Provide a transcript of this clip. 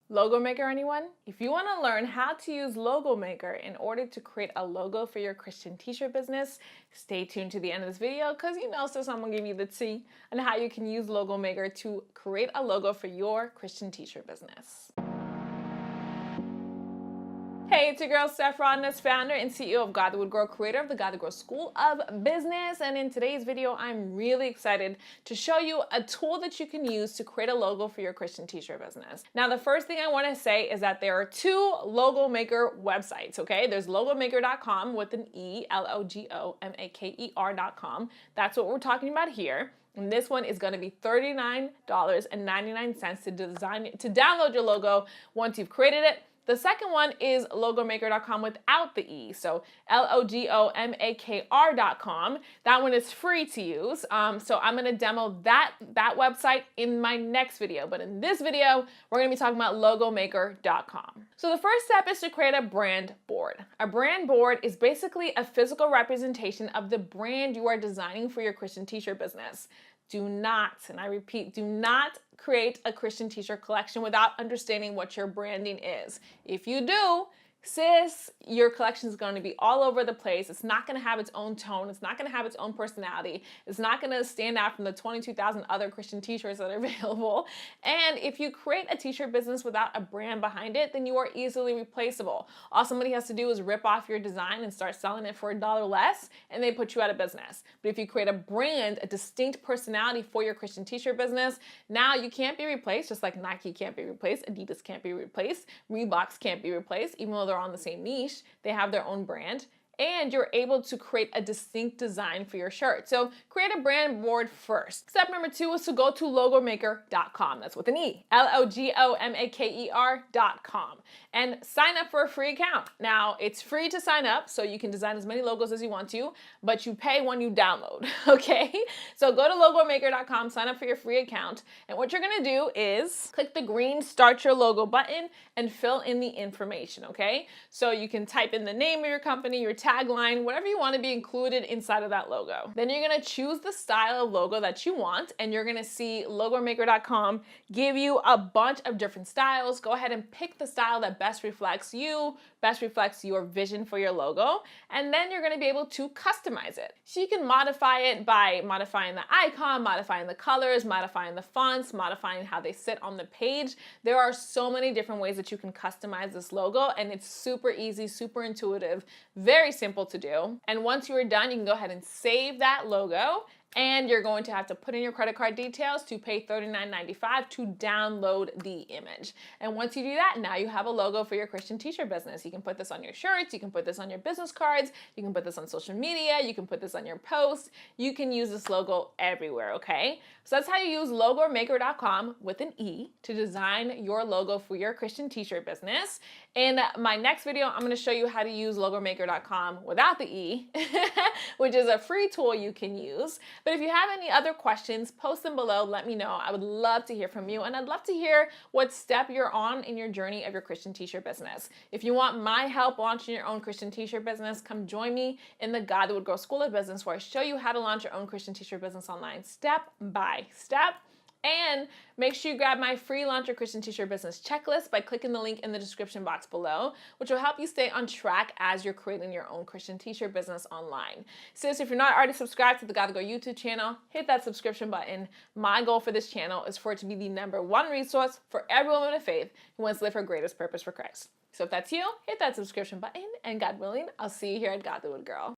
Logo Maker, anyone? If you want to learn how to use Logo Maker in order to create a logo for your Christian t-shirt business, stay tuned to the end of this video because sis, I'm going to give you the tea on how you can use Logo Maker to create a logo for your Christian t-shirt business. Hey, it's your girl Steph Rodness, founder and CEO of God That Would Grow, creator of the God That Grow School of Business. And in today's video, I'm really excited to show you a tool that you can use to create a logo for your Christian t-shirt business. Now, the first thing I want to say is that there are two Logo Maker websites, okay? There's logomaker.com with an E, Logomaker.com. That's what we're talking about here. And this one is going to be $39.99 to download your logo once you've created it. The second one is logomaker.com without the E, so Logomaker.com. That one is free to use, so I'm going to demo that website in my next video. But in this video, we're going to be talking about logomaker.com. So the first step is to create a brand board. A brand board is basically a physical representation of the brand you are designing for your Christian t-shirt business. Do not, and I repeat, do not create a Christian t-shirt collection without understanding what your branding is. If you do, sis, your collection is going to be all over the place. It's not going to have its own tone. It's not going to have its own personality. It's not going to stand out from the 22,000 other Christian t-shirts that are available. And if you create a t-shirt business without a brand behind it, then you are easily replaceable. All somebody has to do is rip off your design and start selling it for $1 less, and they put you out of business. But if you create a brand, a distinct personality for your Christian t-shirt business, now you can't be replaced, just like Nike can't be replaced, Adidas can't be replaced, Reeboks can't be replaced, even though they're on the same niche, they have their own brand, and you're able to create a distinct design for your shirt. So create a brand board first. Step number 2 is to go to logomaker.com. That's with an E, Logomaker.com, and sign up for a free account. Now, it's free to sign up, so you can design as many logos as you want to, but you pay when you download, okay? So go to logomaker.com, sign up for your free account, and what you're gonna do is click the green Start Your Logo button and fill in the information, okay? So you can type in the name of your company, your tagline, whatever you want to be included inside of that logo. Then you're going to choose the style of logo that you want, and you're going to see logomaker.com give you a bunch of different styles. Go ahead and pick the style that best reflects you, best reflects your vision for your logo, and then you're going to be able to customize it. So you can modify it by modifying the icon, modifying the colors, modifying the fonts, modifying how they sit on the page. There are so many different ways that you can customize this logo, and it's super easy, super intuitive, very simple to do. And once you are done, you can go ahead and save that logo, and you're going to have to put in your credit card details to pay $39.95 to download the image. And once you do that, now you have a logo for your Christian t-shirt business. You can put this on your shirts, you can put this on your business cards, you can put this on social media, you can put this on your posts. You can use this logo everywhere, okay? So that's how you use logomaker.com with an E to design your logo for your Christian t-shirt business. In my next video, I'm gonna show you how to use logomaker.com without the E, which is a free tool you can use. But if you have any other questions, post them below, let me know. I would love to hear from you, and I'd love to hear what step you're on in your journey of your Christian t-shirt business. If you want my help launching your own Christian t-shirt business, come join me in the God That Would Grow School of Business, where I show you how to launch your own Christian t-shirt business online step by step. And make sure you grab my free Launch Your Christian T-shirt business checklist by clicking the link in the description box below, which will help you stay on track as you're creating your own Christian t-shirt business online. Sis, if you're not already subscribed to the God That Grow YouTube channel, hit that subscription button. My goal for this channel is for it to be the #1 resource for every woman of faith who wants to live her greatest purpose for Christ. So if that's you, hit that subscription button, and God willing, I'll see you here at God That Would Grow.